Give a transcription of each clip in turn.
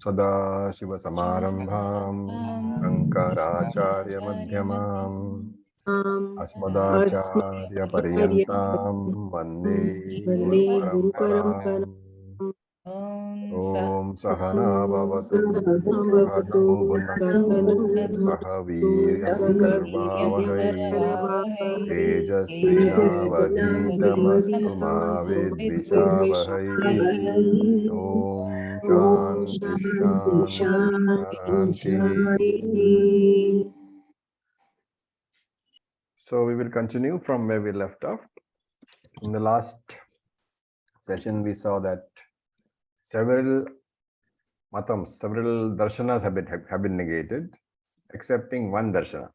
सदाशिवसमारम्भां शङ्कराचार्यमध्यमाम् अस्मदाचार्यपर्यन्तां वन्दे गुरुपरम्पराम्। ॐ सहना भवतु सहनौ भुनक्तु सह वीर्यं करवावहै तेजस्विनावधीतमस्तु मा विद्विषावहै। ॐ शान्ति शान्ति शान्तिः. So we will continue from where we left off. In the last session, we saw that several matams, several darshanas have been negated, excepting one darshana.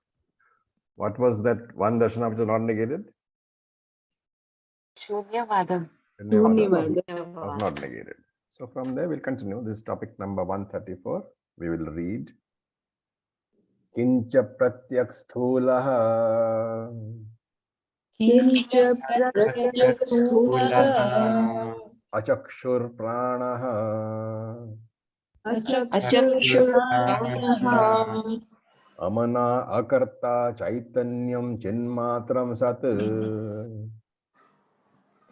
What was that one darshana which was not negated? Shunyavadam. Was not negated. So from there, we'll continue. This is topic number 134. We will read. Kincha pratyak sthulaha. Kincha pratyak sthulaha. Achakshur pranaha. Achakshur pranaha. Amana akarta chaitanyam chinmatram sat.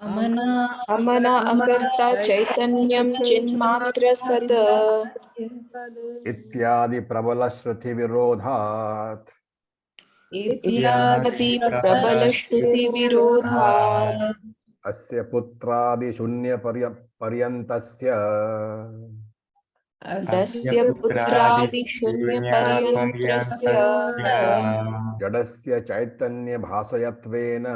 Amana akarta chaitanyam chinmatra sat. Ityadi prabala shruti virodhat. Ityadi prabala shruti virodhat. Asya putradi shunya paryantasya. Dasya putradi shunya paryantasya. Jadasya chaitanya bhasayatvena.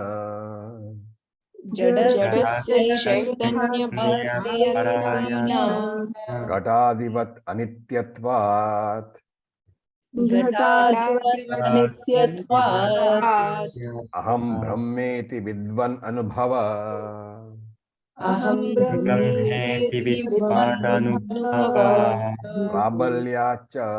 Jadasya chaitanya bhasayatvena. Gatadivat anityatvat. Gatadivat nityatvat. Aham brahmeti vidvan anubhava. Aham brahmeti vidvan anubhava. Prabalyacha.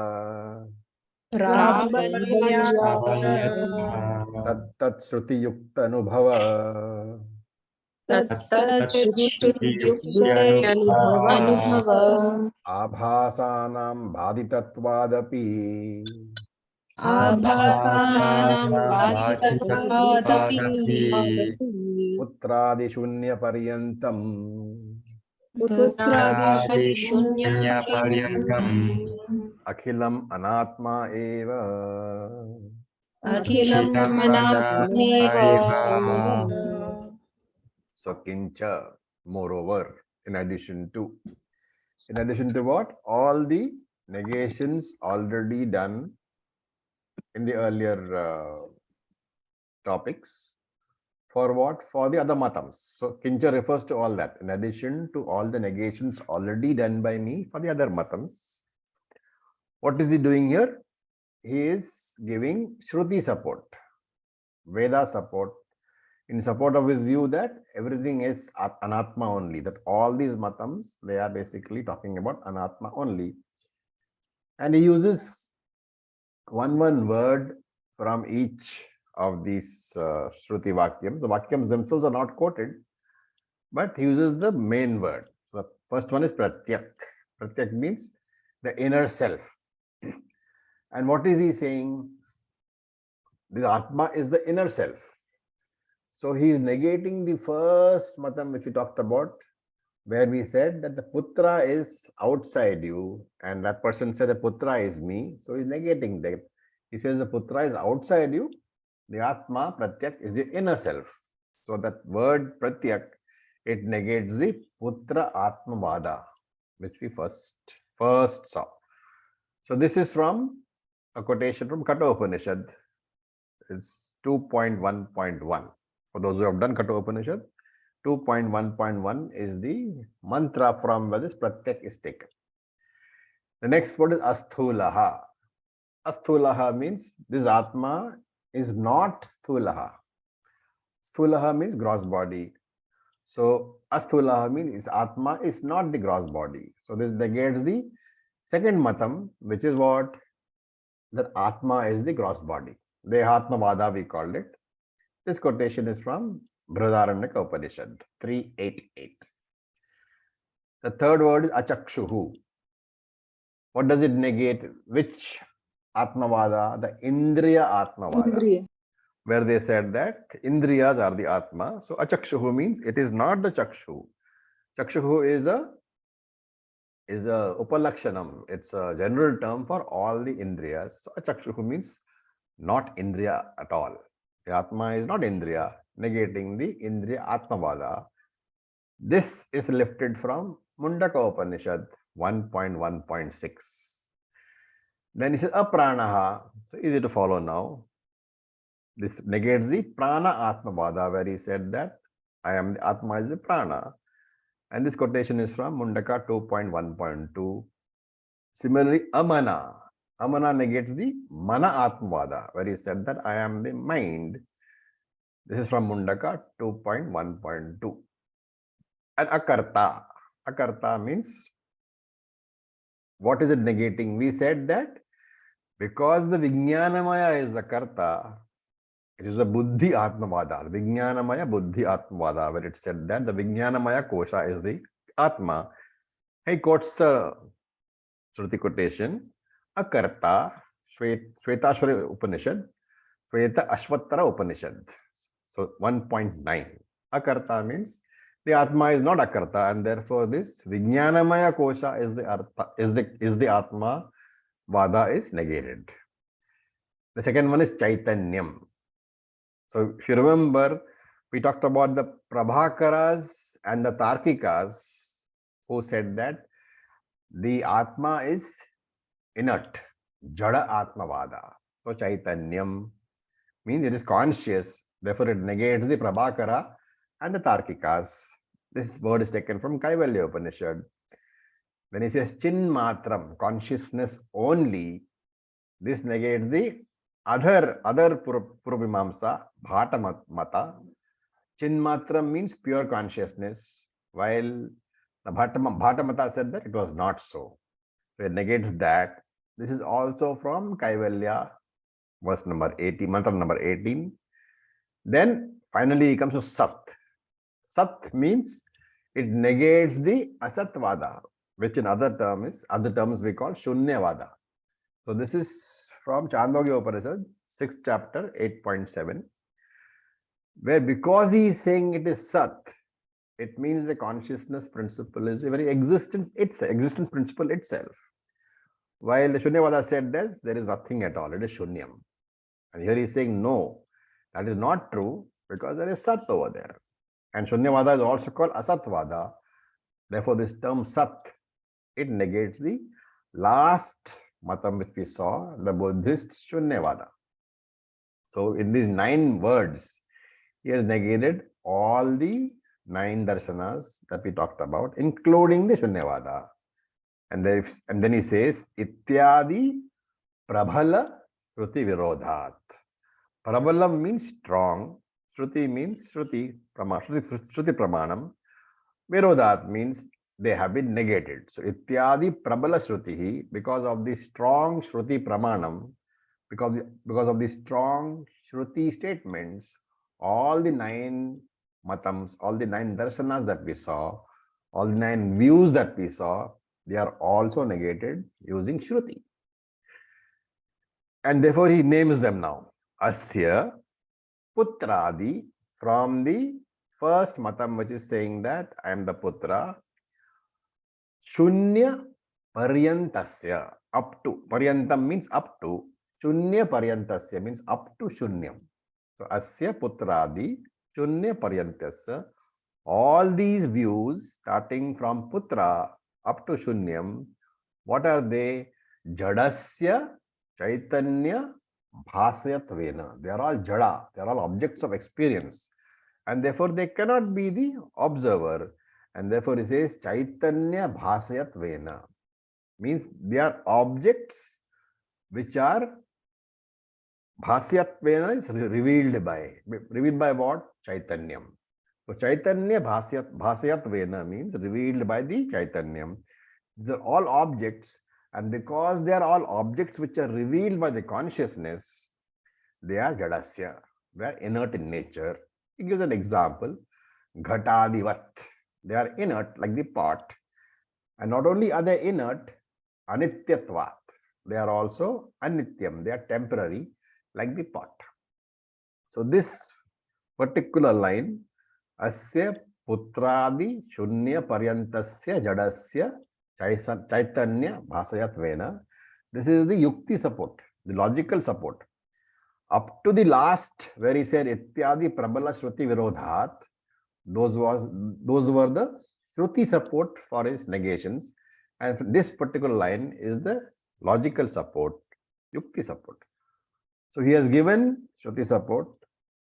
Tat shruti yukta anubhava. Tat shruti yukta anubhava. Abhasanam bhaditatvadapi. Abhasanam bhaditatvadapi. Putradi shunya paryantam. Putradi shunya paryantam. Akhilam anatma eva. Akhilam manatmeva. So kincha, moreover, in addition to what? All the negations already done in the earlier topics. For what? For the other matams. So kincha refers to all that. In addition to all the negations already done by me for the other matams. What is he doing here? He is giving Shruti support, Veda support, in support of his view that everything is anatma only, that all these matams, they are basically talking about anatma only. And he uses one word from each of these Shruti Vakyams. The Vakyams themselves are not quoted, but he uses the main word. So the first one is Pratyak. Pratyak means the inner self. And what is he saying? The Atma is the inner self. So he is negating the first matam which we talked about, where we said that the Putra is outside you, and that person said the Putra is me. So he's negating that. He says the Putra is outside you, the Atma, Pratyak, is the inner self. So that word Pratyak, it negates the Putra Atma Vada, which we first saw. So this is from a quotation from Katha Upanishad. It's 2.1.1. For those who have done Katha Upanishad, 2.1.1 is the mantra from where this Pratyak is taken. The next word is Asthulaha. Asthulaha means this Atma is not Sthulaha. Sthulaha means gross body. So Asthulaha means Atma is not the gross body. So this negates the second matam, which is what? That Atma is the gross body. Dehatma Vada we called it. This quotation is from Brihadaranyaka Upanishad 3.8.8. The third word is Achakshuhu. What does it negate? Which Atmavada? The Indriya Atmavada. Indriya. Where they said that Indriyas are the Atma. So Achakshuhu means it is not the Chakshu. Chakshuhu is a upalakshanam. It's a general term for all the Indriyas. So Achakshuhu means not Indriya at all. The Atma is not Indriya, negating the Indriya Atmavada. This is lifted from Mundaka Upanishad 1.1.6. Then he says Apranaha. So easy to follow now. This negates the Prana Atmavada, where he said that I am the Atma is the Prana. And this quotation is from Mundaka 2.1.2. Similarly, Amana. Amana negates the Mana Atmavada, where he said that I am the mind. This is from Mundaka 2.1.2. And Akarta. Akarta means, what is it negating? We said that because the Vijnanamaya is the Karta, it is the Buddhi Atmavada, Vijnanamaya Buddhi Atmavada, where it said that the Vijnanamaya Kosha is the Atma. He quotes a Shruti quotation, Akarta, Shvetashwara Upanishad, Shveta Ashvatara Upanishad. So 1.9. Akarta means the Atma is not Akarta, and therefore this Vijnanamaya Kosha is the Artha, is the Atma, Vada is negated. The second one is Chaitanyam. So if you remember, we talked about the Prabhakaras and the Tarkikas who said that the Atma is inert, Jada Atmavada. So Chaitanyam means it is conscious, therefore it negates the Prabhakara and the Tarkikas. This word is taken from Kaivalya Upanishad. When he says Chin Matram, consciousness only, this negates the other Purvimamsa, Bhata Mata. Chin Matram means pure consciousness, while the Bhata Mata said that it was not so. So it negates that. This is also from Kaivalya, verse number 18, mantra number 18. Then finally he comes to Sat. Sat means it negates the Asatvada, which in other terms we call Shunyavada. So this is from Chandogya Upanishad, 6th chapter, 8.7, where because he is saying it is Sat, it means the consciousness principle is the very existence principle itself. While the Shunyavada said this, there is nothing at all, it is Shunyam. And here he is saying no, that is not true because there is Sat over there. And Shunyavada is also called Asatvada. Therefore, this term Sat, it negates the last matam which we saw, the Buddhist Shunyavada. So in these 9 words, he has negated all the 9 darshanas that we talked about, including the Shunyavada. And then he says, Ityadi Prabhala Shruti Virodhat. Prabhalam means strong, Shruti means Shruti Pramanam. Virodhat means they have been negated. So Ityadi Prabhala Shrutihi, because of the strong Shruti Pramanam, because of the strong Shruti statements, all the 9 matams, all the 9 darshanas that we saw, all the 9 views that we saw, they are also negated using Shruti. And therefore he names them now. Asya Putradi, from the first matam which is saying that I am the Putra, Shunya Paryantasya, up to. Paryantam means up to. Shunya Paryantasya means up to Shunyam. So Asya Putradi, Shunya Paryantasya, all these views starting from Putra up to Shunyam, what are they? Jadasya Chaitanya Bhasayatvena. They are all Jada, they are all objects of experience. And therefore they cannot be the observer. And therefore he says Chaitanya Bhasayatvena. Means they are objects which are Bhasyatvena is revealed by. Revealed by what? Chaitanyam. So Chaitanya Bhasayatvena means revealed by the Chaitanyam. These are all objects, and because they are all objects which are revealed by the consciousness, they are Jadasya. They are inert in nature. He gives an example. Ghatadivat. They are inert like the pot. And not only are they inert, anityatvat. They are also anityam. They are temporary, like the pot. So this particular line, asya putradi shunya paryantasya jadasya chaitanya bhasayatvena. This is the yukti support, the logical support. Up to the last, where he said ityadi prabala shruti virodhat, those were the shruti support for his negations, and this particular line is the logical support, yukti support. So he has given shruti support,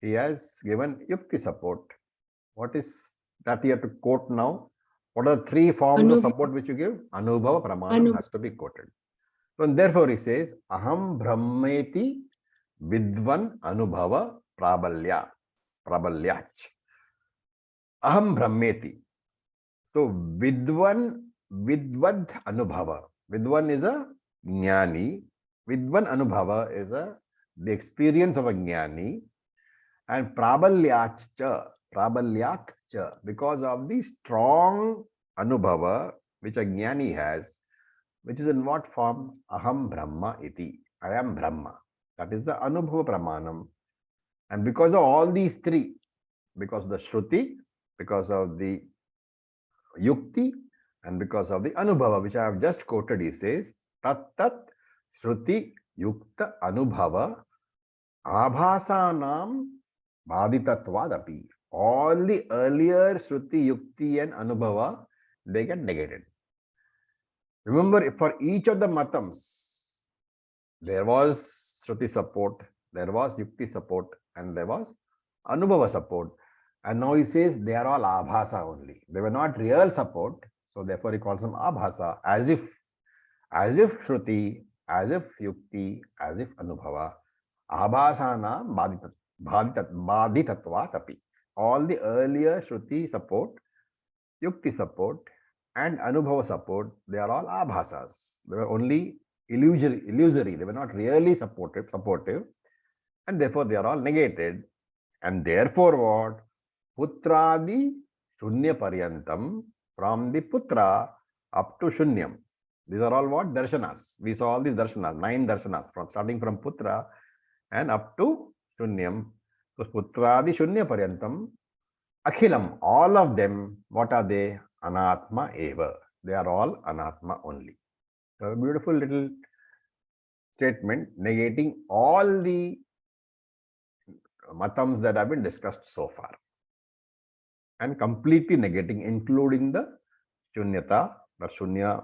he has given yukti support. What is that you have to quote now? What are the three forms of support which you give? Anubhava pramanam has to be quoted. So therefore he says aham brahmeti vidvan anubhava prabalyach. Aham brahmeti. So vidvan vidvad anubhava. Vidvan is a jnani. Vidvan anubhava is the experience of a jnani. And prabalyachcha, because of the strong anubhava which a jnani has, which is in what form? Aham brahma iti. I am Brahma. That is the anubhava pramanam. And because of all these three, because of the shruti, because of the yukti, and because of the anubhava, which I have just quoted, he says, tat shruti yukta anubhava abhasanam bhaditatvad. All the earlier shruti, yukti, and anubhava, they get negated. Remember, for each of the matams, there was shruti support, there was yukti support, and there was anubhava support. And now he says they are all abhasa only. They were not real support. So therefore he calls them abhasa, as if shruti, as if yukti, as if anubhava. Abhasana bhaditatvat api. All the earlier shruti support, yukti support, and anubhava support, they are all abhasas. They were only illusory. They were not really supportive, and therefore they are all negated. And therefore what? Putradi shunya paryantam, from the putra up to shunyam. These are all what? Darshanas. We saw all these darshanas, 9 darshanas, starting from putra and up to shunyam. So putradi shunya paryantam, akhilam, all of them, what are they? Anatma eva. They are all anatma only. So a beautiful little statement negating all the matams that have been discussed so far, and completely negating, including the shunyata. The shunya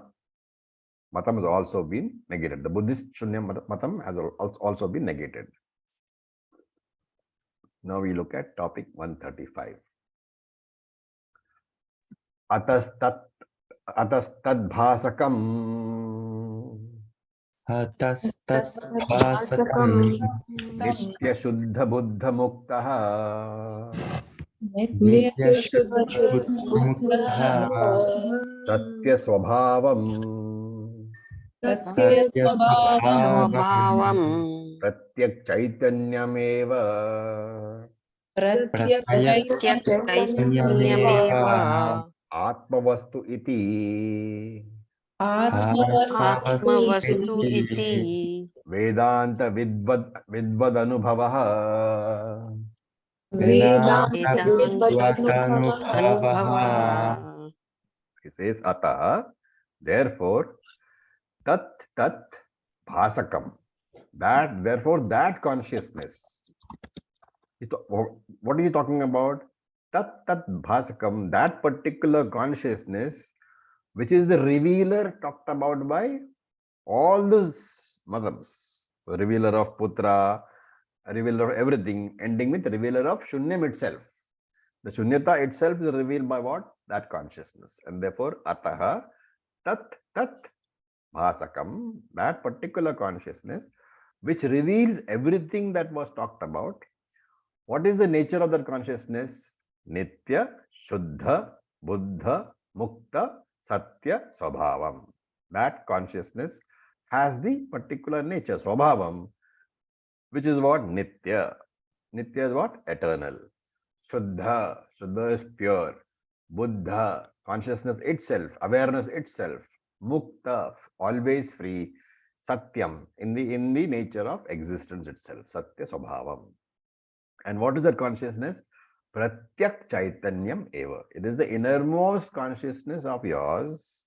matam has also been negated. The Buddhist shunya matam has also been negated. Now we look at topic 135. Atastad bhasakam nitya shuddha buddha muktaha satya swabhavam स्वभावम् pratyak chaitanyameva प्रत्यक्षैतन्यमेव atmavastu iti आत्मवस्तु इति Vedanta vidvad anubhavah. वेदान्तविद्वदनुभवः He says atah, therefore tat bhasakam, that therefore that consciousness. What are you talking about? Tat bhasakam, that particular consciousness, which is the revealer talked about by all those madams, revealer of putra, revealer of everything, ending with revealer of shunyam itself. The shunyata itself is revealed by what? That consciousness. And therefore, ataha tat bhasakam, that particular consciousness, which reveals everything that was talked about. What is the nature of that consciousness? Nitya, Shuddha, Buddha, Mukta, Satya, Swabhavam. That consciousness has the particular nature, Swabhavam, which is what? Nitya. Nitya is what? Eternal. Shuddha is pure. Buddha, consciousness itself, awareness itself. mukta, always free, satyam, in the nature of existence itself, satya swabhavam. And what is that consciousness? Pratyak chaitanyam eva. It is the innermost consciousness of yours.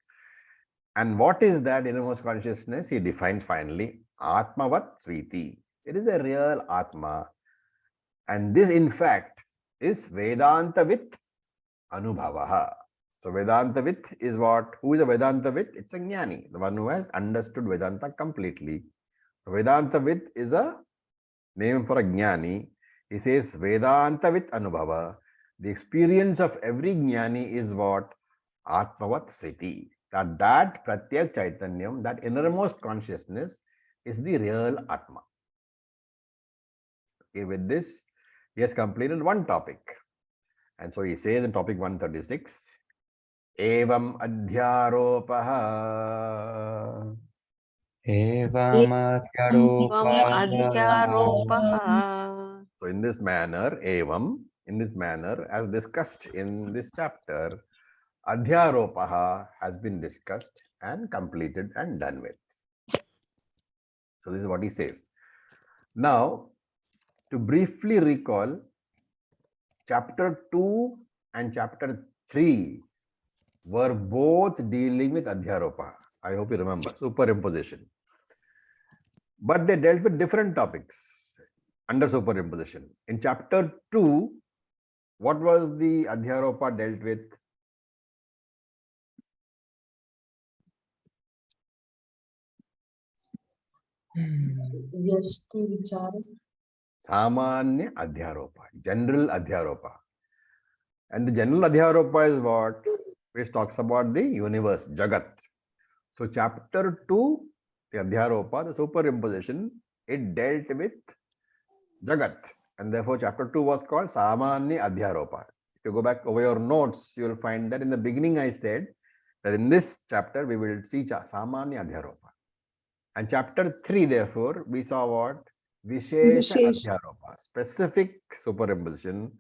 And what is that innermost consciousness? He defines finally Atmavat Sviti. It is a real Atma. And this, in fact, is Vedantavit Anubhavaha. So Vedantavit is what? Who is a Vedantavit? It's a Jnani, the one who has understood Vedanta completely. So Vedantavit is a name for a Jnani. He says Vedantavit Anubhava. The experience of every Jnani is what? Atmavat Sriti. That Pratyak Chaitanyam, that innermost consciousness is the real Atma. Okay, with this, he has completed one topic. And so he says in topic 136, Evam Adhyaropaha. Adhyaropaha. So in this manner, Evam, in this manner, as discussed in this chapter, Adhyaropaha has been discussed and completed and done with. So this is what he says. Now, to briefly recall, chapter 2 and chapter 3 were both dealing with Adhyaropa. I hope you remember, superimposition. But they dealt with different topics under superimposition. In chapter 2, what was the Adhyaropa dealt with? Samanya Adhyaropa, general Adhyaropa. And the general Adhyaropa is what? Which talks about the universe, Jagat. So chapter 2, the Adhyaropa, the superimposition, it dealt with Jagat. And therefore chapter 2 was called Samanya Adhyaropa. If you go back over your notes, you will find that in the beginning I said that in this chapter we will see Samanya Adhyaropa. And chapter 3, therefore, we saw what? Vishesha Adhyaropa, specific superimposition.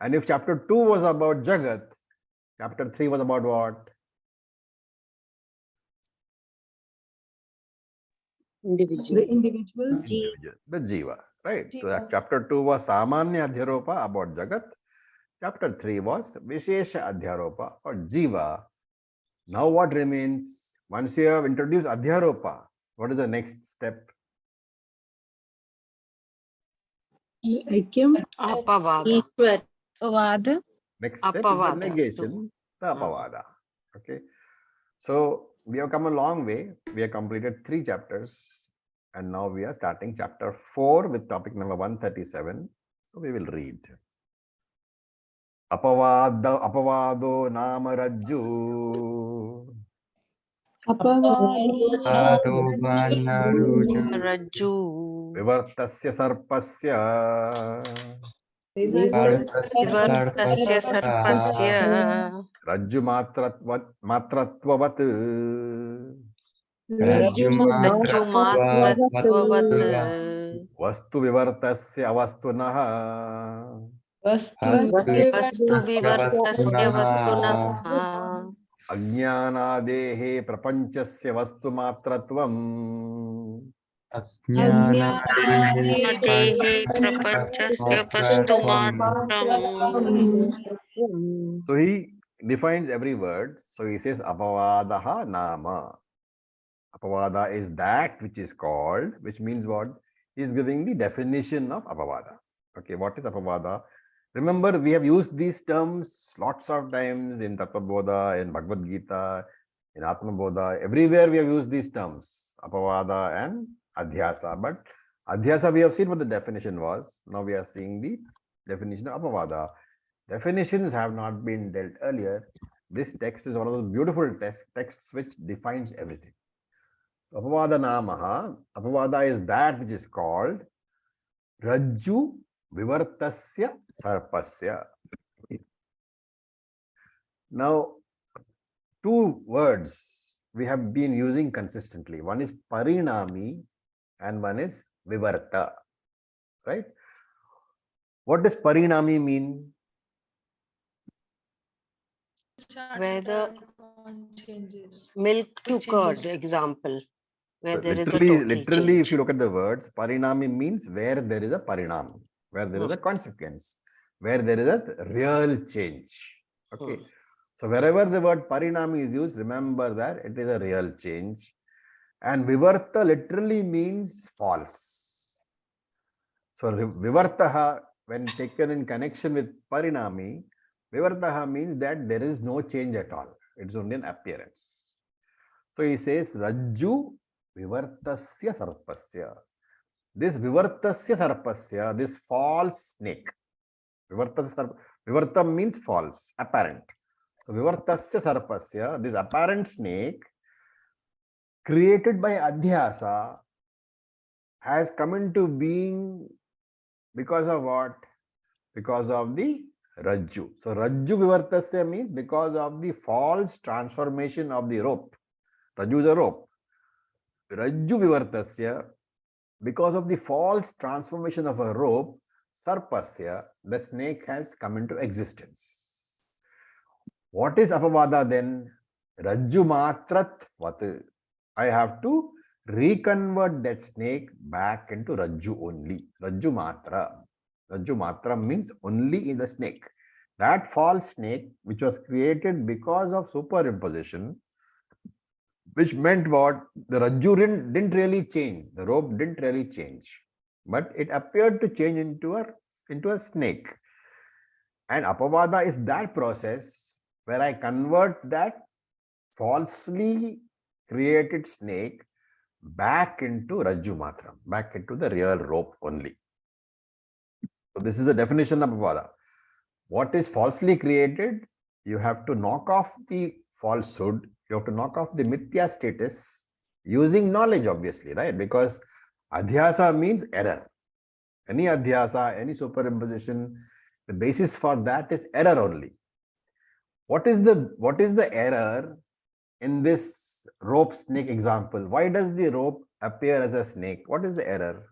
And if chapter 2 was about Jagat, chapter 3 was about what? Individual. The individual. The Jiva, right? So that chapter 2 was Samanya Adhyaropa about Jagat. Chapter 3 was Vishesha Adhyaropa or Jiva. Now what remains? Once you have introduced Adhyaropa, what is the next step? Apavada. Apavada. Next step is the Apavada. negation, the Apavada. Okay. So we have come a long way. We have completed 3 chapters. And now we are starting chapter 4 with topic number 137. So we will read. Apavado nama rajju. Raju. Vivartasya sarpasya. Vivartasya sarpasya. Rajju matratvavat. Raju matratvavat. Vastu vivartasya avastunaha. Vastu vivartasya vastunaha. Ajnanadehe prapanchasya vastu matratvam. Adehe prapanchasya vastu matram. So he defines every word. So he says apavadaha nama. Apavada is that which is called, which means what? He is giving the definition of apavada. Okay, what is apavada? Remember, we have used these terms lots of times in Tattva Bodha, in Bhagavad Gita, in Atma Bodha. Everywhere we have used these terms, apavada and adhyasa. But adhyasa we have seen what the definition was. Now we are seeing the definition of apavada. Definitions have not been dealt earlier. This text is one of those beautiful texts which defines everything. Apavada namaha. Apavada is that which is called Rajju Vivartasya Sarpasya. Now, 2 words we have been using consistently. One is Parinami and one is Vivarta. Right? What does Parinami mean? Whether milk to curd, example, where So there is a total literally, if change. you look at the words, parinami means where there is a parinam, where there is a consequence, where there is a real change. Okay. So wherever the word parinami is used, remember that it is a real change. And vivarta literally means false. So vivartaha, when taken in connection with parinami, vivartaha means that there is no change at all. It's only an appearance. So he says, Rajju vivartasya sarpasya. This vivartasya sarpasya, this false snake. Vivartam means false, apparent. So vivartasya sarpasya, this apparent snake created by adhyasa has come into being because of what? Because of the Rajju. So Rajju vivartasya means because of the false transformation of the rope. Rajju is a rope. Rajju vivartasya, because of the false transformation of a rope, sarpasya, the snake has come into existence. What is apavada then? Rajju matrat vat. I have to reconvert that snake back into Rajju only. Rajju matra. Rajju matra means only in the snake. That false snake, which was created because of superimposition, which meant what? The Rajju didn't really change. The rope didn't really change. But it appeared to change into a snake. And apavada is that process where I convert that falsely created snake back into Rajju Matram, back into the real rope only. So this is the definition of apavada. What is falsely created? You have to knock off the falsehood. You have to knock off the mithya status using knowledge, obviously, right? Because adhyasa means error. Any adhyasa, any superimposition, the basis for that is error only. What is the error in this rope snake example? Why does the rope appear as a snake? What is the error?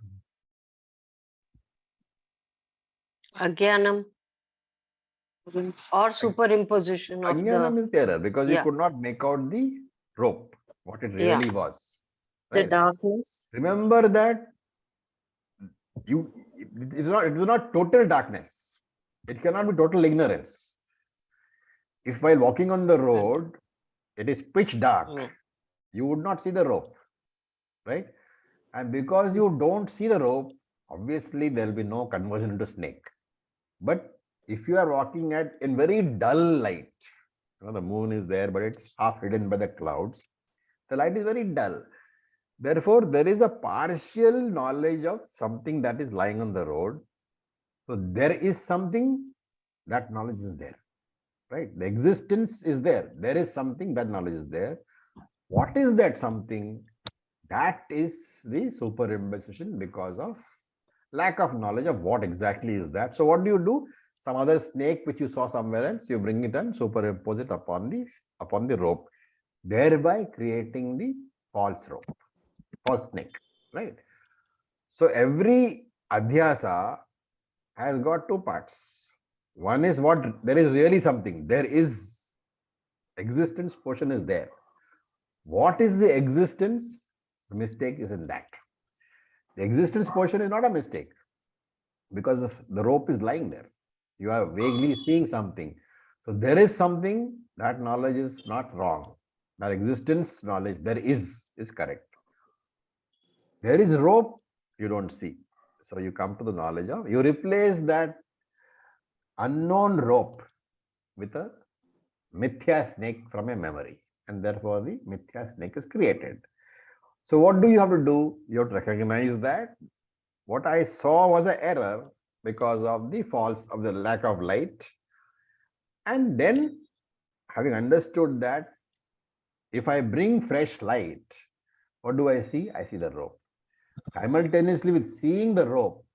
Agyanam or superimposition of Ajnanam is the error because you yeah. could not make out the rope, what it really was. The Right? darkness. Remember that it is not total darkness. It cannot be total ignorance. If while walking on the road, it is pitch dark, you would not see the rope, right? And because you don't see the rope, obviously there will be no conversion into snake. But if you are walking in very dull light, the moon is there, but it's half hidden by the clouds. The light is very dull. Therefore, there is a partial knowledge of something that is lying on the road. So there is something, that knowledge is there, right? The existence is there. There is something, that knowledge is there. What is that something? That is the superimposition because of lack of knowledge of what exactly is that. So what do? Some other snake which you saw somewhere else, you bring it and superimpose it upon the rope, thereby creating the false rope, false snake, right? So every adhyasa has got two parts. One is what there is really something. There is existence portion is there. What is the existence? The mistake is in that. The existence portion is not a mistake because the rope is lying there. You are vaguely seeing something. So there is something, that knowledge is not wrong. That existence knowledge, there is correct. There is rope, you don't see. So you come to the knowledge of, you replace that unknown rope with a mithya snake from a memory. And therefore the mithya snake is created. So what do you have to do? You have to recognize that what I saw was an error because of the lack of light. And then having understood that if I bring fresh light, what do I see? I see the rope. Simultaneously with seeing the rope,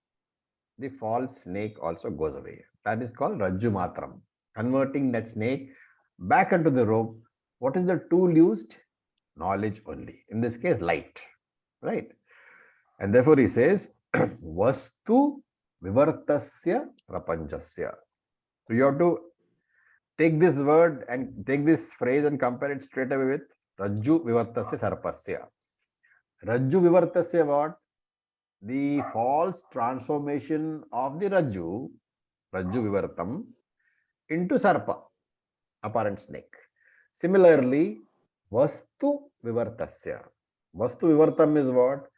the false snake also goes away. That is called Rajju Matram. Converting that snake back into the rope. What is the tool used? Knowledge only. In this case, light. Right? And therefore he says, Vastu vivartasya prapanchasya. So you have to take this word and take this phrase and compare it straight away with Rajju Vivartasya Sarpasya. Rajju Vivartasya what? The false transformation of the Rajju Vivartam, into Sarpa, apparent snake. Similarly, Vastu Vivartasya. Vastu Vivartam is what?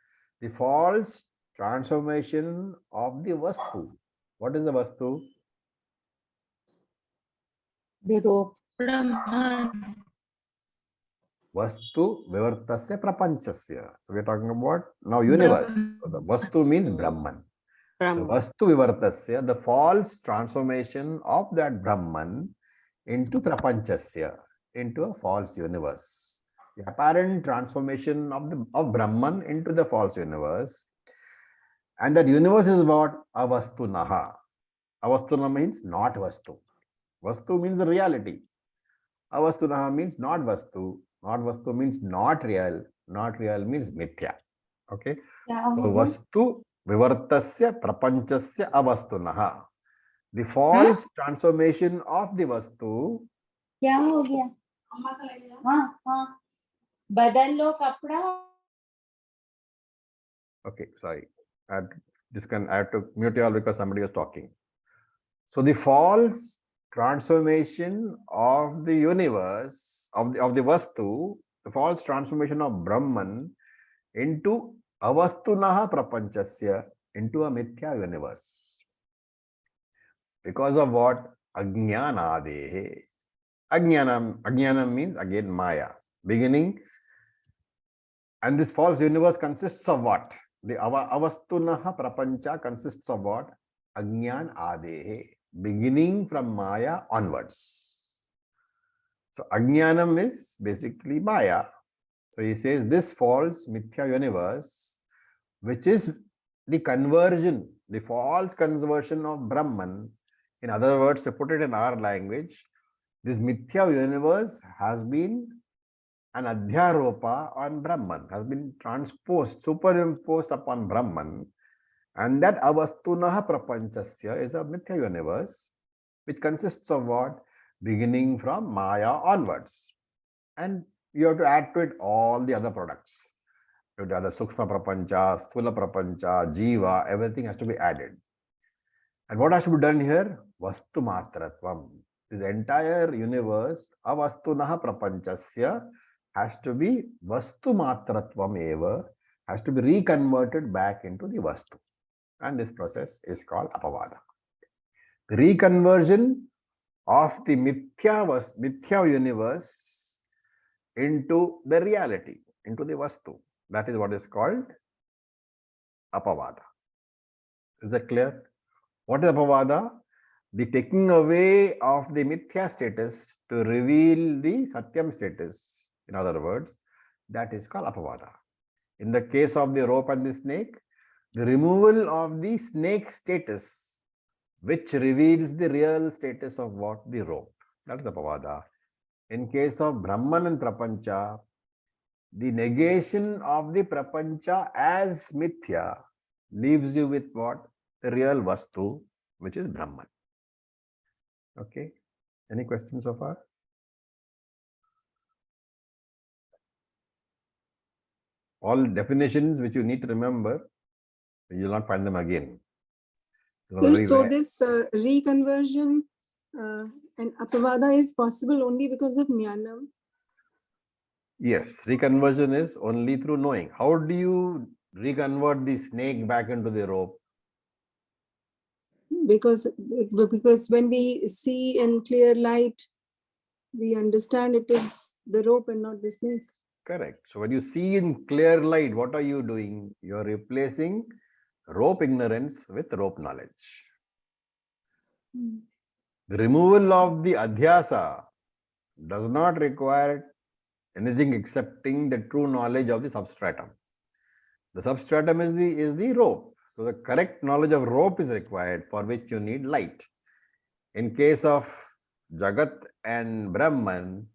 The false transformation of the Vastu. What is the Vastu? The rope. Vastu Vivartasya Prapanchasya. So we're talking about now universe. So the Vastu means Brahman. The Vastu Vivartasya, the false transformation of that Brahman into Prapanchasya, into a false universe. The apparent transformation of Brahman into the false universe. And that universe is what? Avastunaha. Avastunaha means not Vastu. Vastu means the reality. Avastunaha means not Vastu. Not Vastu means not real. Not real means Mithya. Okay. So Vastu Vivartasya Prapanchasya Avastunaha. The false transformation of the Vastu. क्या हो गया? हाँ हाँ बदल लो कपड़ा. Okay, sorry. I have to mute you all because somebody was talking. So the false transformation of the universe, of the Vastu, the false transformation of Brahman into Avastunaha Prapanchasya, into a Mithya universe. Because of what? Ajnanadehe. Ajnanam means again Maya, beginning. And this false universe consists of what? The Avastunaha Prapancha consists of what? Ajnan Adehe, beginning from Maya onwards. So Ajnanam is basically Maya. So he says this false Mithya universe, which is the conversion, the false conversion of Brahman. In other words, to put it in our language, this Mithya universe has been an Adhyaropa on Brahman, has been transposed, superimposed upon Brahman. And that Avastunaha Prapanchasya is a Mithya universe, which consists of what? Beginning from Maya onwards. And you have to add to it all the other products. You have to add the Sukshma Prapancha, Sthula Prapancha, Jiva, everything has to be added. And what has to be done here? Vastu Matratvam. This entire universe, Avastunaha Prapanchasya, has to be Vastu Matratvam eva, has to be reconverted back into the Vastu. And this process is called Apavada. The reconversion of the Mithya universe into the reality, into the Vastu. That is what is called Apavada. Is that clear? What is Apavada? The taking away of the Mithya status to reveal the Satyam status. In other words, that is called Apavada. In the case of the rope and the snake, the removal of the snake status, which reveals the real status of what? The rope. That is Apavada. In case of Brahman and Prapancha, the negation of the Prapancha as Mithya leaves you with what? The real Vastu, which is Brahman. Okay. Any questions so far? All definitions which you need to remember, you will not find them again. So this reconversion and apavada is possible only because of jnanam. Yes, reconversion is only through knowing. How do you reconvert the snake back into the rope? Because when we see in clear light, we understand it is the rope and not the snake. Correct. So when you see in clear light, what are you doing? You are replacing rope ignorance with rope knowledge. The removal of the adhyasa does not require anything excepting the true knowledge of the substratum. The substratum is the rope. So the correct knowledge of rope is required, for which you need light. In case of Jagat and Brahman,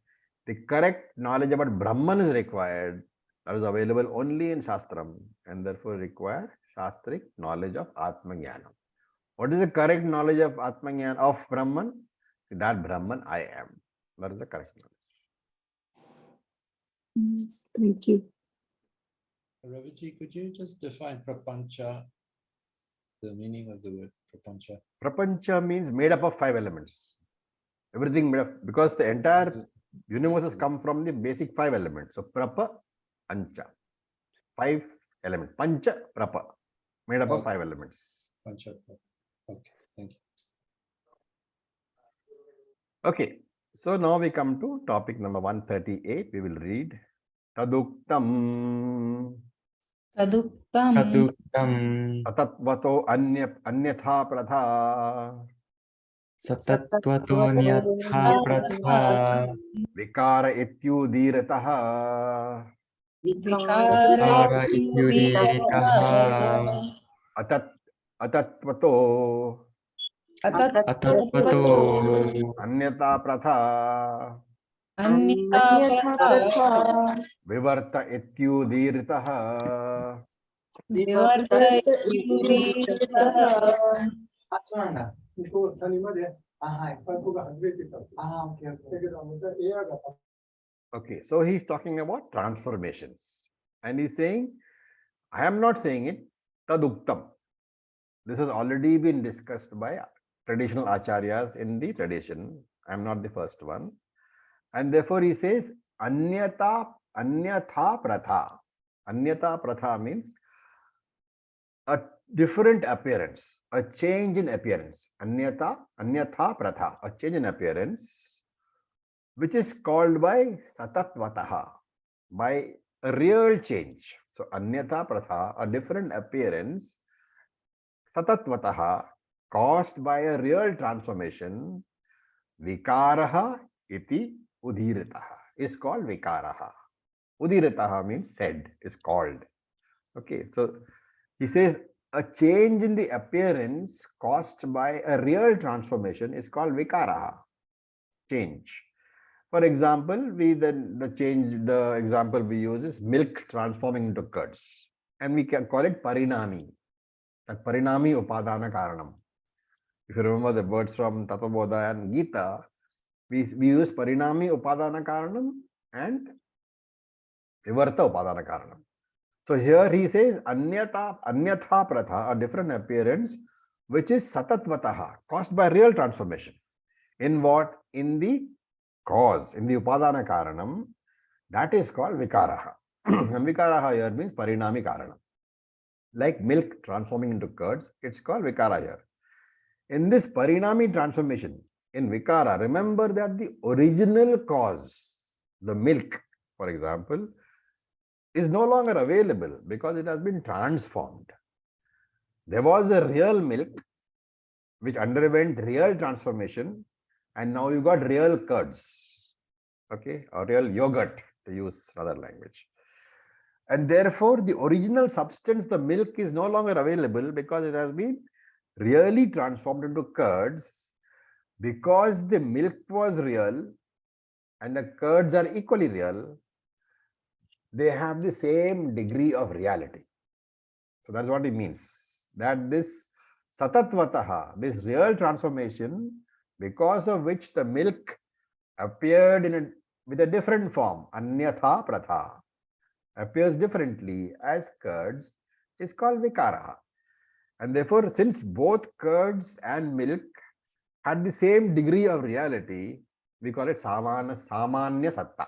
the correct knowledge about Brahman is required. That is available only in Shastram, and therefore require Shastric knowledge of Atma Jnana. What is the correct knowledge of Atma Jnana, of Brahman? That Brahman I am. That is the correct knowledge. Yes, thank you. Raviji, could you just define prapancha, the meaning of the word prapancha? Prapancha means made up of 5 elements. Everything made up, because the entire universe has come from the basic 5 elements. So prapa, ancha. 5 elements. Pancha, prapa. Made up of 5 elements. Pancha. Okay, thank you. Okay. So now we come to topic number 138. We will read Taduktam. Taduktam Tatatvato anyatha pratha. satatvato nyatha pratha Vikara ityudirataha. vikara ityudiritaha Atatvato atatvato anyatha pratha. Anyatha pratha Vivarta ityudirataha. vivarta ityudiritaha. Okay, so he's talking about transformations. And he's saying, I am not saying it, taduktam. This has already been discussed by traditional acharyas in the tradition. I am not the first one. And therefore he says, anyatha pratha. Anyatha pratha means a different appearance, a change in appearance. Anyatha pratha, a change in appearance, which is called by satatvataha, by a real change. So anyatha pratha, a different appearance, satatvataha, caused by a real transformation, vikaraha iti udhiritaha, is called vikaraha. Udhiritaha means said, is called. Okay, so he says a change in the appearance caused by a real transformation is called vikaraha, change. For example, the example we use is milk transforming into curds, and we can call it parinami. That parinami upadana karanam. If you remember the words from Tattva and Gita, we use parinami upadana karanam and vivarta upadana karanam. So here he says anyatha pratha, a different appearance, which is satatvataha, caused by real transformation. In what? In the cause, in the upadana karanam, that is called vikaraha. And vikaraha here means parinami karanam. Like milk transforming into curds, it's called vikara here. In this parinami transformation, in vikara, remember that the original cause, the milk, for example, is no longer available because it has been transformed. There was a real milk which underwent real transformation, and now you got real curds, okay, or real yogurt, to use other language. And therefore, the original substance, the milk, is no longer available because it has been really transformed into curds. Because the milk was real and the curds are equally real, they have the same degree of reality. So that's what it means. That this satatvataha, this real transformation, because of which the milk appeared with a different form, anyatha pratha, appears differently as curds, is called vikaraha. And therefore, since both curds and milk had the same degree of reality, we call it samanya satta.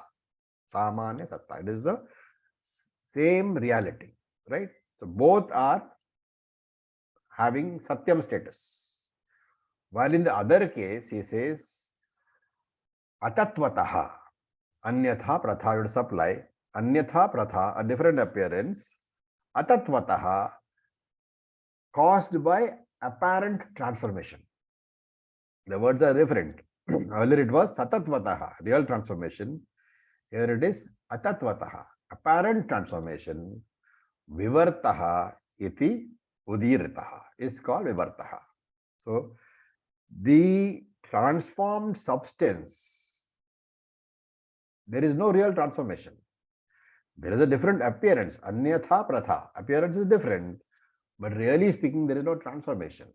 Samanya satta. It is the same reality, right? So both are having satyam status. While in the other case, he says atatvataha, anyatha pratha, you would supply anyatha pratha, a different appearance, atatvataha, caused by apparent transformation. The words are different. Earlier it was satatvataha, real transformation. Here it is atatvataha, apparent transformation. Vivartaha iti udiritaha is called vivartaha. So the transformed substance, there is no real transformation. There is a different appearance. Anyatha pratha, appearance is different, but really speaking, there is no transformation.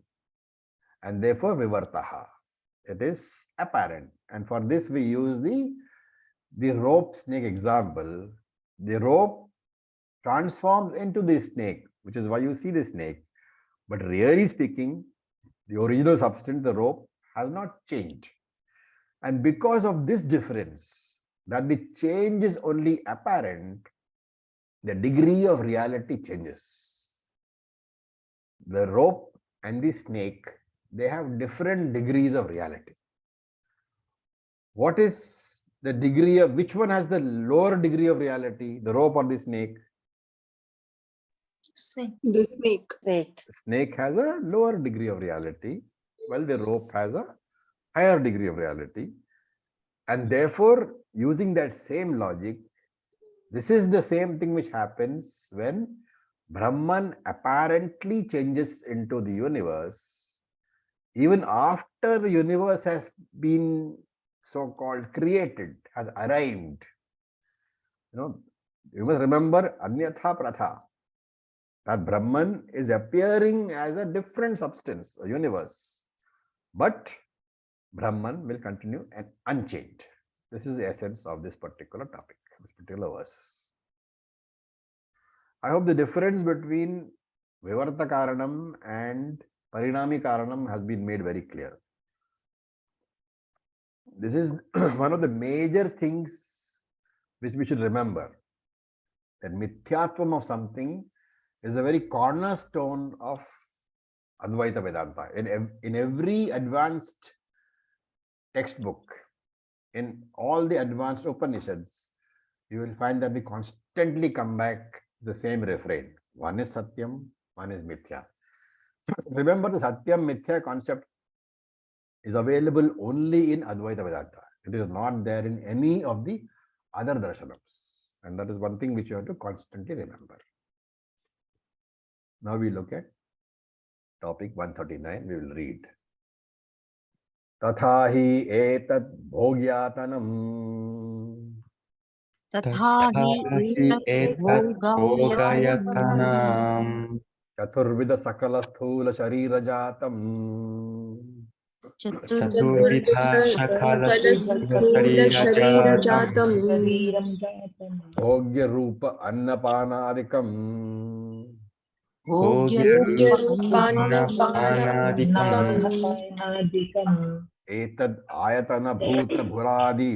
And therefore vivartaha. It is apparent. And for this, we use the rope snake example. The rope transforms into the snake, which is why you see the snake. But really speaking, the original substance, the rope, has not changed. And because of this difference, that the change is only apparent, the degree of reality changes. The rope and the snake, they have different degrees of reality. What is the degree of, which one has the lower degree of reality, the rope or the snake? The snake. Snake. The snake has a lower degree of reality, while the rope has a higher degree of reality. And therefore, using that same logic, this is the same thing which happens when Brahman apparently changes into the universe. Even after the universe has been so-called created, has arrived. You must remember Anyatha Pratha, that Brahman is appearing as a different substance, a universe. But Brahman will continue and unchanged. This is the essence of this particular topic, this particular verse. I hope the difference between Vivarta Karanam and Parinami Karanam has been made very clear. This is one of the major things which we should remember, that Mithyatvam of something is the very cornerstone of Advaita Vedanta. In every advanced textbook, in all the advanced Upanishads, you will find that we constantly come back to the same refrain. One is Satyam, one is Mithya. Remember, the Satyam Mithya concept is available only in Advaita Vedanta. It is not there in any of the other darshanams. And that is one thing which you have to constantly remember. Now we look at topic 139. We will read. Tatha hi etat bhogyatanam. तथा हि एतद्भोगयतनाम् Chaturvida sakala sthula sharira jatam. चतुर्विधा सकलस्थूलशरीरजातं Bhogya rupa annapanadikam. भोग्यरूपान्नपानादिकम् Etad ayatana bhuta bhuradi.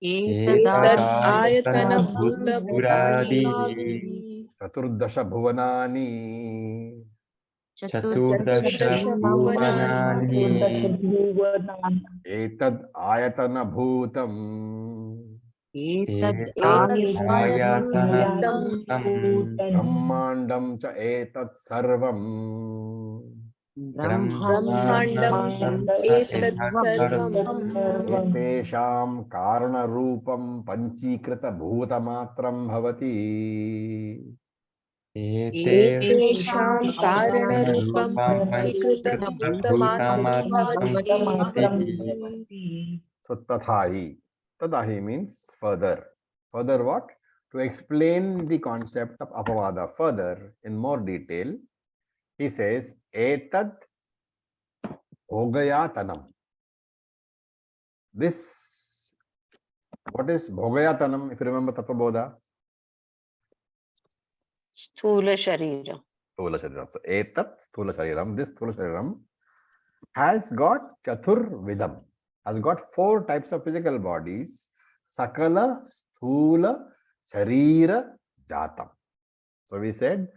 एतद् आयतनभूतपुरादि Chaturdasha bhuvanani. चतुर्दश चतुर्दश भुवनानि Etad ayatana bhutam. एतदायतनभूतं Brahmandam cha etat sarvam. ब्रह्माण्डम् एतत् सर्वम् Etesham karana rupam panchikrita bhutamatram bhavati. एतेषां कारणरूपं पञ्चीकृतभूतमात्रं भवति So tathahi. Tathahi means further. Further what? To explain the concept of apavada further in more detail, he says, etad bhogayatanam. This, what is bhogayatanam, if you remember Tattva-bodha? Sthula Sharira. Sthula Shariram. So etat Sthula Shariram, this Sthula Shariram has got Chaturvidam, has got 4 types of physical bodies. Sakala, Sthula, Sharira, Jatam. So we said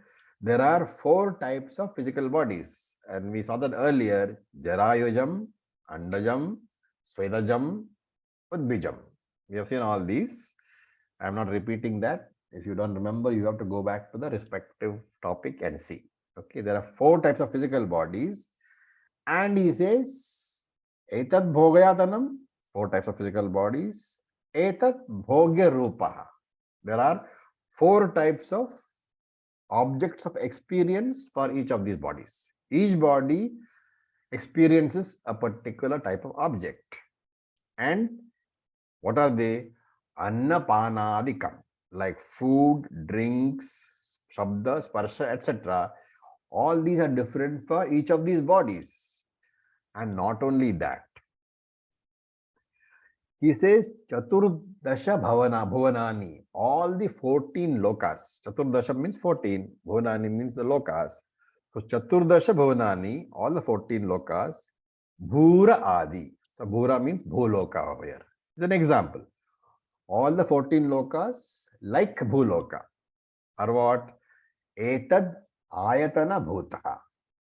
there are 4 types of physical bodies, and we saw that earlier: Jarayujam, Andajam, Svedajam, Udbijam. We have seen all these. I am not repeating that. If you don't remember, you have to go back to the respective topic and see. Okay, there are 4 types of physical bodies, and he says, Etat Bhogayatanam, 4 types of physical bodies. Etat Bhogya Rupaha. There are 4 types of objects of experience for each of these bodies. Each body experiences a particular type of object. And what are they? Annapanadikam, like food, drinks, shabda, sparsha, etc. All these are different for each of these bodies. And not only that, he says Chaturdasha Bhuvanani, all the 14 lokas. Chaturdasha means 14, Bhuvanani means the lokas. So Chaturdasha Bhuvanani, all the 14 lokas, Bhura Adi. So Bhura means Bhuloka over here. It's an example. All the 14 lokas, like Bhuloka, are what? Etad Ayatana Bhuta,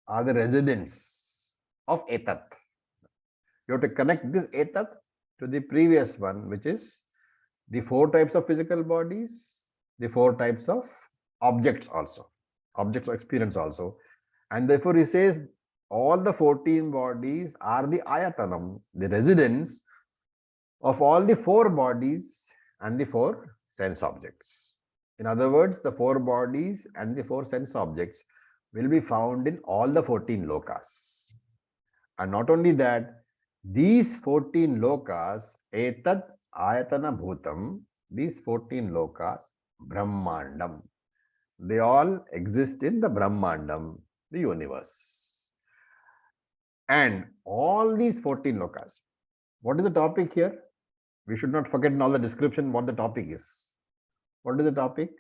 are the residents of Etat. You have to connect this Etat to the previous one, which is the 4 types of physical bodies, the 4 types of objects also, objects of experience also. And therefore he says all the 14 bodies are the ayatanam, the residence of all the 4 bodies and the 4 sense objects. In other words, the 4 bodies and the 4 sense objects will be found in all the 14 lokas. And not only that, these 14 lokas, etat ayatana bhutam, these 14 lokas, brahmandam, they all exist in the brahmandam, the universe. And all these 14 lokas, what is the topic here? We should not forget in all the description what the topic is. What is the topic?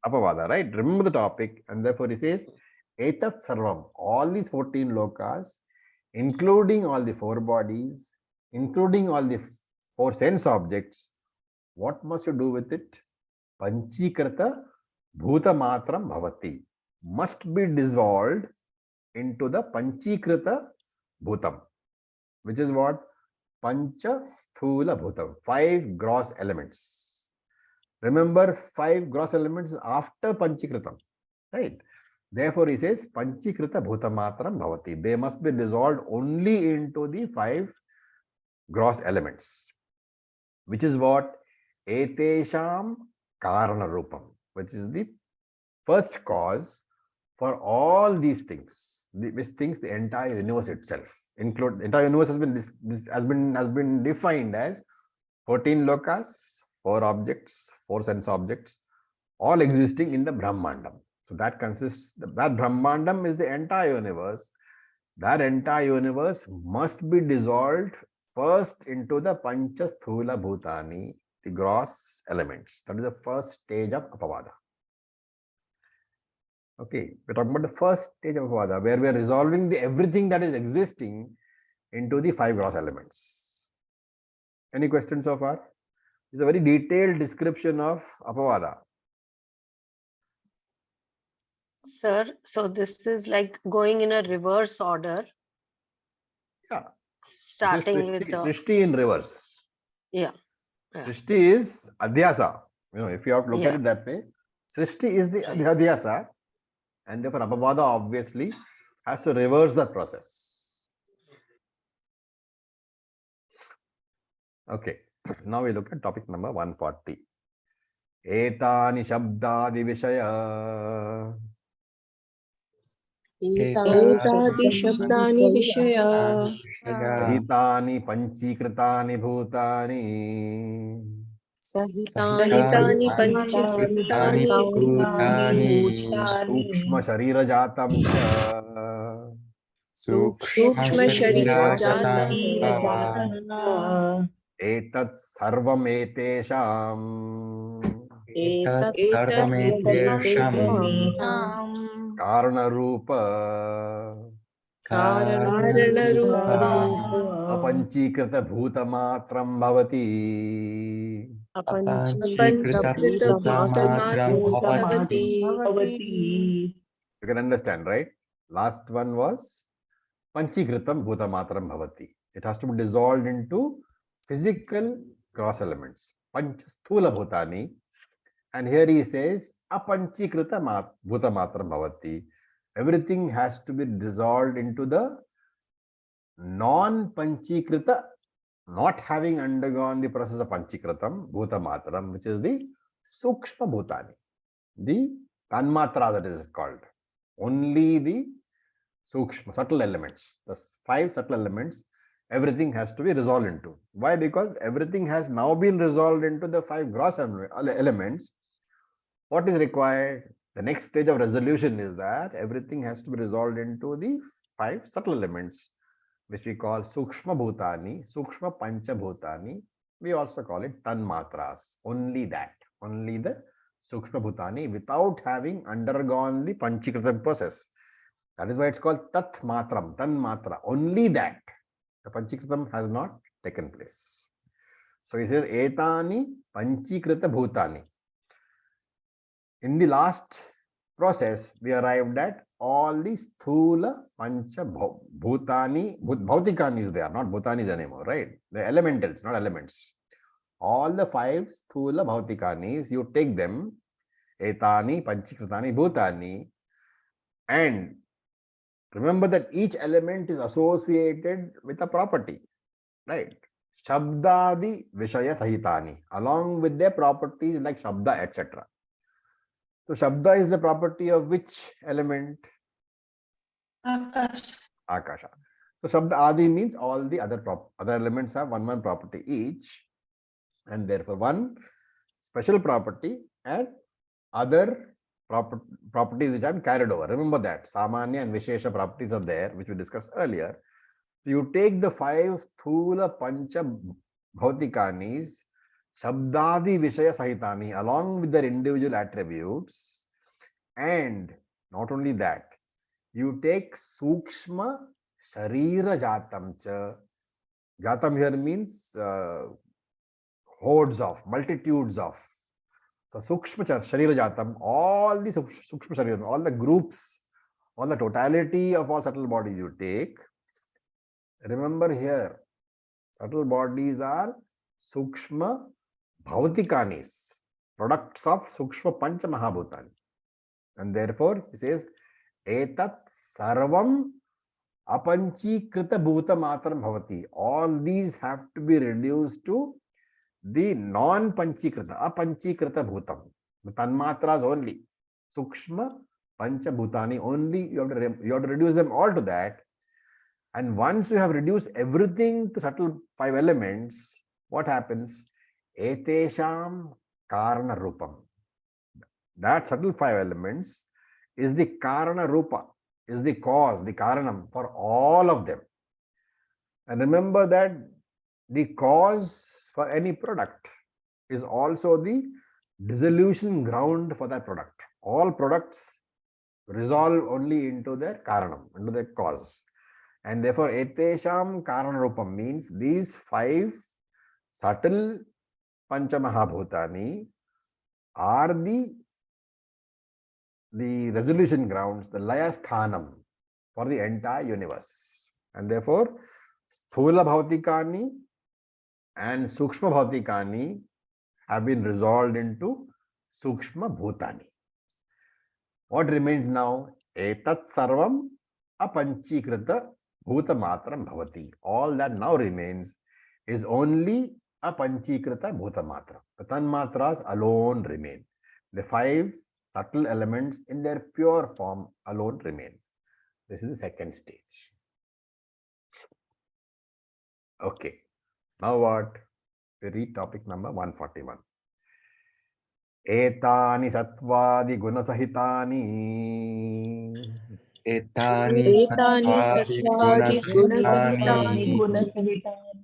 Apavada, right? Remember the topic, and therefore he says, Etat Sarvam, all these 14 lokas, including all the 4 bodies, including all the 4 sense objects, what must you do with it? Panchikrata Bhuta Matram Bhavati, must be dissolved into the Panchikrata Bhutam, which is what? Pancha Sthula Bhutam, 5 gross elements. Remember, 5 gross elements after Panchikritam, right? Therefore, he says Panchikrita Bhutamatram Bhavati. They must be dissolved only into the 5 gross elements, which is what? Etesham Karana Rupam, which is the first cause for all these things, which things the entire universe itself. Include the entire universe has been defined as 14 lokas, 4 objects, 4 sense objects, all existing in the Brahmandam. So that consists, that Brahmandam is the entire universe. That entire universe must be dissolved first into the Pancha Sthula Bhutani, the gross elements. That is the first stage of Apavada. Okay, we're talking about the first stage of Apavada, where we are resolving everything that is existing into the 5 gross elements. Any questions so far? It's a very detailed description of Apavada. Sir, so this is like going in a reverse order. Yeah. Starting with the Srishti in reverse. yeah. Srishti is Adhyasa. You know, if you have to look at it that way, Srishti is the Adhyasa, and therefore Apavada obviously has to reverse the process. Okay, now we look at topic number 140. Etani Shabdadi Vishaya. एतादि शब्दानि विषया Sahitani Panchikritani Bhutani. सहितानि पंचीकृतानि Sukshma Sharira Jatam Cha. सूक्ष्म शरीरजातं Etat Sarvam Etesham. एतत् सर्वमेतेषां Karana Rupa. कारणरूपं Apanchikrita Bhutamatram Bhavati. अपञ्चीकृतभूतमात्रं भवति You can understand, right? Last one was Panchikritam Bhutamatram Bhavati. It has to be dissolved into physical gross elements. Panch Sthula Bhutani. And here he says Apanchikrita Bhutamatram Bhavati. Everything has to be dissolved into the non-Panchikrita, not having undergone the process of Panchikritam, Bhutamatram, which is the Sukshma Bhutani, the Tanmatra that is called. Only the Sukshma, subtle elements, the 5 subtle elements, everything has to be resolved into. Why? Because everything has now been resolved into the 5 gross elements. What is required? The next stage of resolution is that everything has to be resolved into the 5 subtle elements, which we call Sukshma Bhutani, Sukshma Pancha Bhutani. We also call it Tanmatras. Only that, only the Sukshma Bhutani without having undergone the Panchikritam process. That is why it's called Tat Matram, Tanmatra. Only that. The Panchikritam has not taken place. So he says, Etani Panchikrita Bhutani. In the last process, we arrived at all the Sthula Pancha Bhutani. Bhautikani is there, not Bhutanis anymore, right? The elementals, not elements. All the 5 Sthula Bhautikanis, you take them, Etani Panchikritani Bhutani, and remember that each element is associated with a property, right? Shabdadi Vishaya Sahitani, along with their properties like Shabda, etc. So Shabda is the property of which element? Akash. Akasha. So Shabda Adi means all the other elements have one property each, and therefore one special property and other properties which have carried over. Remember that Samanya and Vishesha properties are there, which we discussed earlier. So you take the 5 Sthula Pancha Bhautikanis, Shabdadi Vishaya Sahitani, along with their individual attributes, and not only that, you take Sukshma Sharira Jatam Cha. Jatam here means hordes of, multitudes of. So Sukshma Sharira Jatam, all the Sukshma Sharira, all the groups, all the totality of all subtle bodies you take. Remember here, subtle bodies are Sukshma Bhautikanis, products of Sukshma Pancha Mahabhutani. And therefore, he says, Etat Sarvam Apanchikrita Bhuta Matram Bhavati. All these have to be reduced to the non-Panchikrita, Apanchikrita Bhutam. The Tanmatras only. Sukshma Pancha Bhutani only. You have to reduce them all to that. And once you have reduced everything to subtle 5 elements, what happens? Etesham Karana Rupam. That subtle 5 elements is the Karana Rupa, is the cause, the Karanam for all of them. And remember that the cause for any product is also the dissolution ground for that product. All products resolve only into their Karanam, into their cause. And therefore, Etesham Karanarupam means these 5 subtle Panchamahabhutani are the resolution grounds, the Laya Sthanam for the entire universe. And therefore, Sthula Bhautikani and Sukshma Bhautikani have been resolved into Sukshma Bhutani. What remains now? Etat Sarvam Apanchikrita Bhuta Matram Bhavati. All that now remains is only a Panchikrita Bhuta Matra. The Tanmatras alone remain. The 5 subtle elements in their pure form alone remain. This is the second stage. Okay. Now what? We read topic number 141. Etani Satvadi Gunasahitani. Etani Etani sattvaadi gunasahitani gunasahitani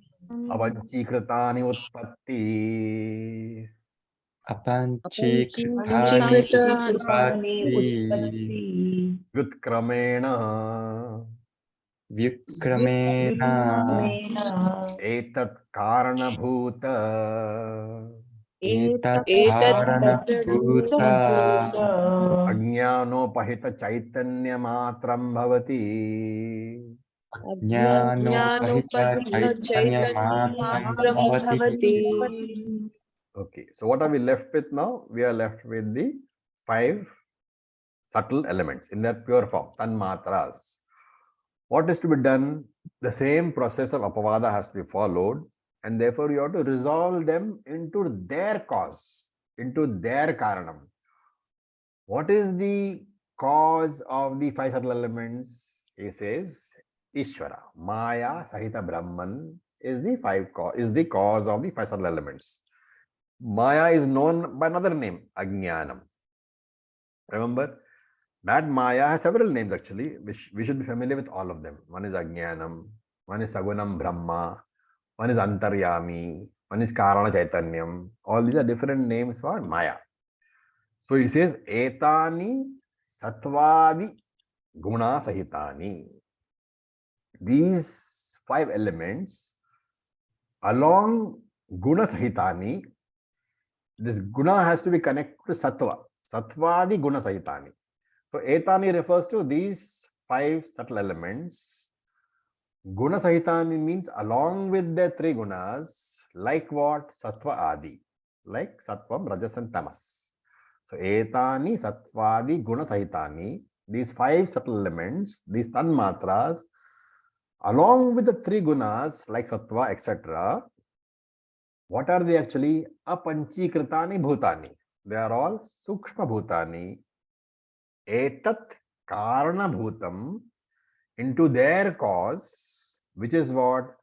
Avanchikritani Utpatti. apanchikritaani Panchikrita utpatti Vyutkramena. vyukramena Etat Karanabhuta. etat etat karanabhuta Ajnanopahita Chaitanya Matram Bhavati. jnanopahita Jnanopahita chaitanya chaitanya matram matram bhavati. bhavati. Okay, so what are we left with now? We are left with the 5 subtle elements in their pure form, tanmatras. What is to be done? The same process of apavada has to be followed, and therefore you have to resolve them into their cause, into their karanam. What is the cause of the 5 subtle elements? He says, Ishvara, Maya Sahita Brahman is the cause of the 5 subtle elements. Maya is known by another name, Ajnanam. Remember, that Maya has several names actually. We should be familiar with all of them. One is Ajnanam, one is Sagunam Brahma, one is Antaryami, one is Karana Chaitanyam. All these are different names for Maya. So he says, Etani Satvadi Guna Sahitani. These 5 elements along Guna Sahitani, this Guna has to be connected to Sattva. Satvadi Guna Sahitani. So Etani refers to these 5 subtle elements. Guna Sahitani means along with the 3 gunas, like what? Sattva Adi, like Sattvam, Rajas and Tamas. So Etani Sattvadi Guna Sahitani, these 5 subtle elements, these tanmatras, along with the 3 gunas like Sattva, etc. What are they actually? Apanchikritani Bhutani. They are all Sukshma Bhutani. Etat Karana Bhutam, into their cause, which is what?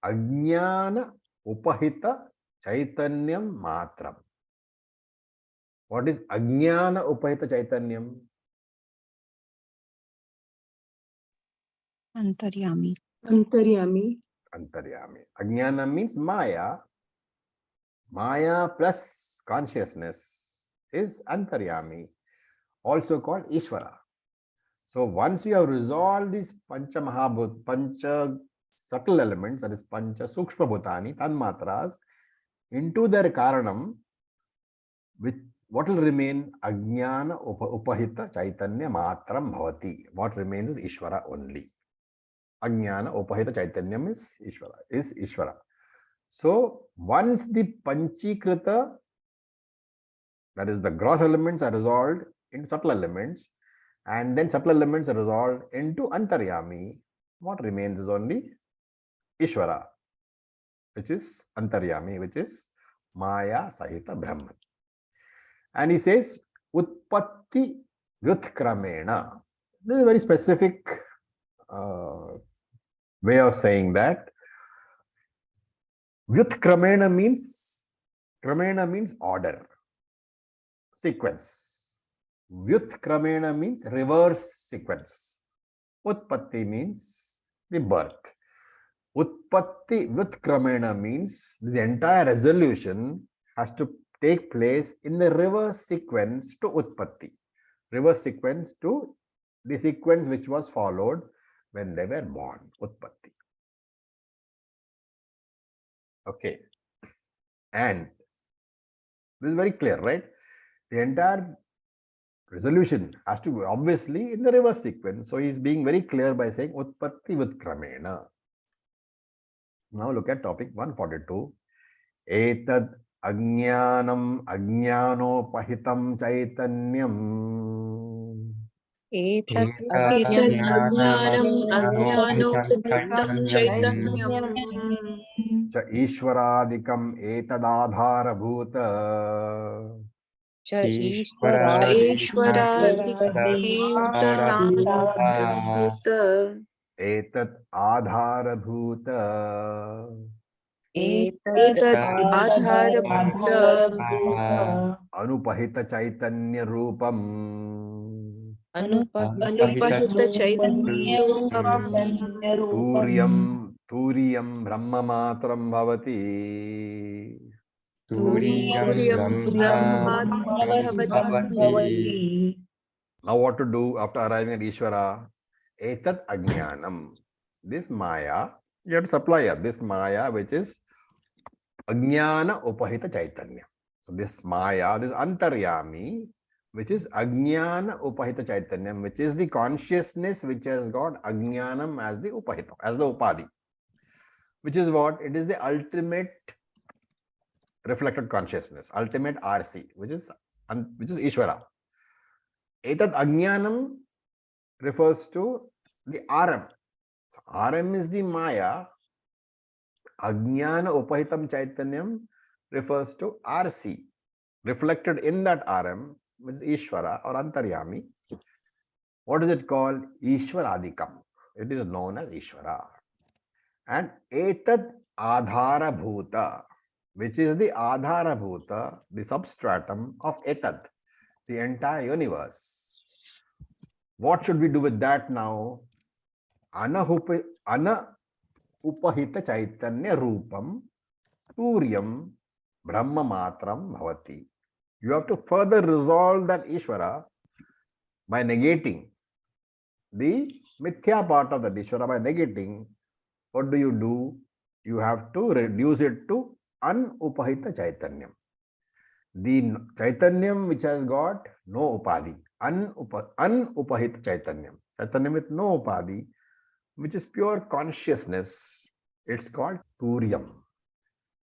Ajnana Upahita Chaitanyam Matram. What is Ajnana Upahita Chaitanyam? Antaryami. Antaryami. Antaryami. Ajnana means Maya. Maya plus consciousness is Antaryami, also called Easwara. So once you have resolved these Pancha Mahabhut, Pancha subtle elements, that is Pancha Sukshma Bhutani, Tanmatras, into their Karanam, which what will remain? Ajnana Upahita Chaitanya Matram Bhavati. What remains is Ishvara only. Ajnana Upahita Chaitanyam is Ishvara. So once the Panchikrita, that is the gross elements, are resolved into subtle elements, and then subtle elements are resolved into Antaryami, what remains is only Ishvara, which is Antaryami, which is Maya Sahita Brahman. And he says, Utpatti Vyutkramena. This is a very specific way of saying that. Vyutkramena means order, sequence. Vyutkramena means reverse sequence. Utpatti means the birth. Utpatti Vyutkramena means the entire resolution has to take place in the reverse sequence to Utpatti. Reverse sequence to the sequence which was followed when they were born, Utpatti. Okay. And this is very clear, right? The entire resolution has to be obviously in the reverse sequence. So he is being very clear by saying Utpatti Vyutkramena. Now look at topic 142. Etad Ajnanam Ajnanopahitam Chaitanyam. Etat Ajnanam ajnanopahitam chaitanyam. Cha Ishwaradikam etadadharabhuta. Cha Ishwaradikam Etat adharabhuta. Etat adharabhuta Anupahita Chaitanya Rupam. Anupahita Chaitanya Rupam Turyam Brahma Matram Bhavati. Turyam Brahma Bhavati. Now what to do after arriving at Ishvara? Etat Ajnanam. This Maya, you have to supply up this Maya, which is Ajnana Upahita Chaitanya. So this Maya, this Antaryami, which is Ajnana Upahita Chaitanyam, which is the consciousness which has got Ajnanam as the Upahita, as the Upadi. Which is what? It is the ultimate reflected consciousness, ultimate RC, which is Ishvara. Etat Ajnanam refers to the RM. So RM is the Maya. Ajnana Upahitam Chaitanyam refers to RC. Reflected in that RM, which is Ishvara or Antaryami. What is it called? Ishwaradikam. It is known as Ishvara. And Etad Adhara Bhuta, which is the Adhara Bhuta, the substratum of Etad. the entire universe. What should we do with that now? Ana upahita chaitanya rupam turyam brahma matram bhavati. You have to further resolve that Ishvara by negating the mithya part of the Ishvara. By negating, what do? You have to reduce it to anupahita chaitanyam. The chaitanyam which has got no upadhi. Anupahita chaitanyam. Chaitanyam with no upadhi, which is pure consciousness. It's called turyam.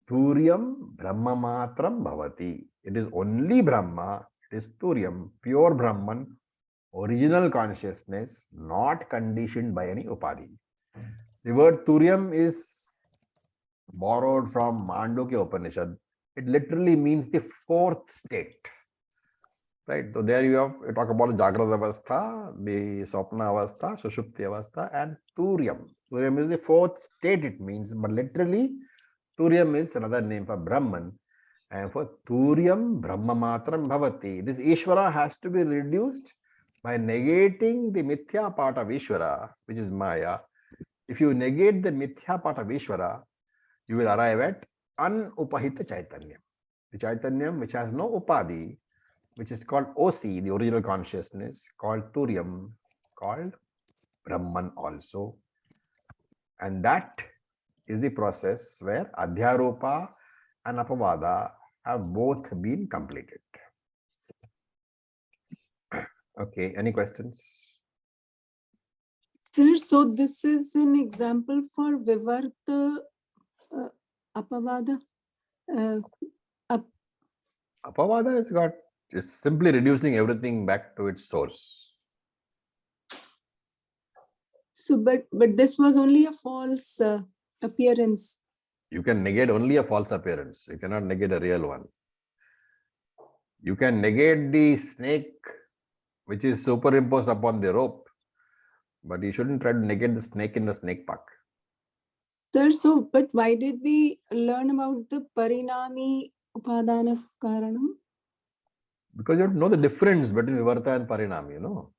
Turyam brahma matram bhavati. It is only Brahma. It is turyam, pure Brahman, original consciousness, not conditioned by any upadhi. The word turyam is borrowed from Mandukya Upanishad. It literally means the fourth state. Right? So there you talk about the Jagrata Avastha, the Swapna Avastha, Sushupti Avastha, and Turyam. Turyam is the fourth state, it means, but literally Turyam is another name for Brahman. And for Turyam Brahma Matram Bhavati, this Ishvara has to be reduced by negating the mithya part of Ishvara, which is Maya. If you negate the mithya part of Ishvara, you will arrive at Anupahita Chaitanyam. The Chaitanyam which has no upadhi, which is called OC, the original consciousness, called Turyam, called Brahman also. And that is the process where Adhyaropa and Apavada have both been completed. Okay, any questions? Sir, so this is an example for Vivarta Apavada. Apavada has got is simply reducing everything back to its source. So, but this was only a false appearance. You can negate only a false appearance. You cannot negate a real one. You can negate the snake which is superimposed upon the rope, but you shouldn't try to negate the snake in the snake park. Sir, so, but why did we learn about the Parinami Upadana Karanam? Because you have to know the difference between Vivarta and Parinami, you know.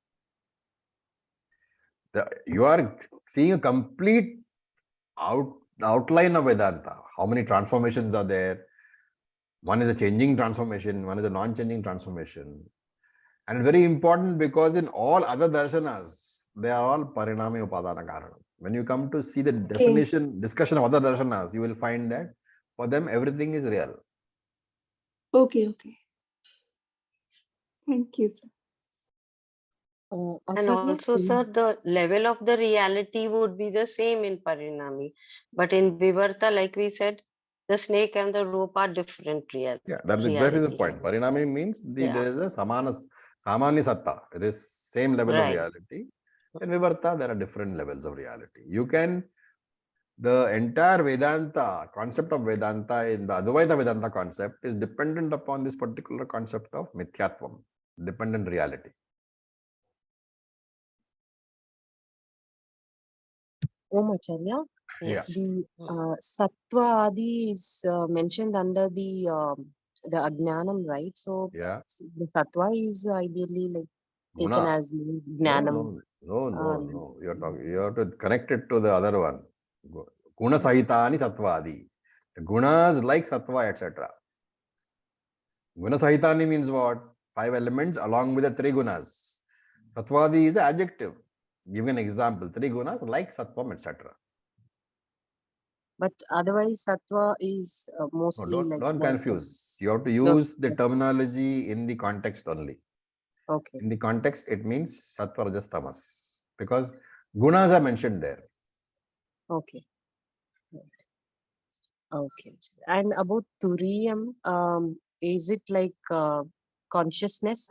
You are seeing a complete outline of Vedanta. How many transformations are there? One is a changing transformation, one is a non-changing transformation. And very important because in all other darshanas, they are all Parinami Upadana Karanam. When you come to see the discussion of other darshanas, you will find that for them everything is real. Okay. Thank you, sir. And Acharya, also, sir, the level of the reality would be the same in Parinami. But in Vivarta, like we said, the snake and the rope are different Yeah, that's exactly the point. levels. Parinami means there is a samani satta. It is same level of Right. reality. In Vivarta, there are different levels of reality. The entire Vedanta, concept of Vedanta in the Advaita Vedanta concept is dependent upon this particular concept of Mithyatvam, dependent reality. Om Acharya, Yeah. the Sattva Adi is mentioned under the Ajnanam, right? So Yeah. the Sattva is ideally like taken Guna. as Jnanam. No. You have to connect it to the other one. Guna Sahitani Sattvadi. The gunas like Sattva, etc. Guna Sahitani means what? 5 elements along with the 3 gunas. Sattvadi is an adjective. Give an example. 3 gunas like Sattvam, etc. But otherwise, Sattva is mostly No, like. don't confuse. You have to use the terminology in the context only. Okay. In the context, it means Sattva, Rajas, Tamas. Because gunas are mentioned there. Okay. Okay. And about Turiyam, is it like consciousness?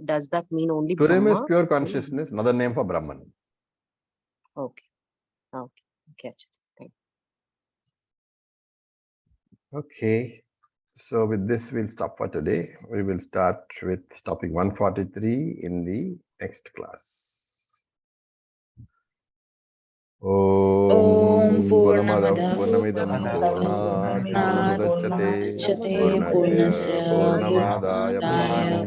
Does that mean only Turim is Brahma? pure consciousness, another name for Brahman. Okay. Catch it. Okay. So with this, we'll stop for today. We will start with topic 143 in the next class. Om पूर्णमदः पूर्णमिदं पूर्णात् पूर्णमुदच्यते पूर्णस्य पूर्णमादाय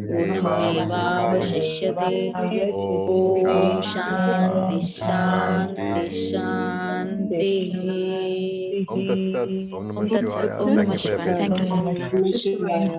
पूर्णमेवावशिष्यते ॐ शान्ति शान्ति शान्तिः Om Tat Sat. Om Namah Shivaya. Thank you for your patience. Namah Shivaya.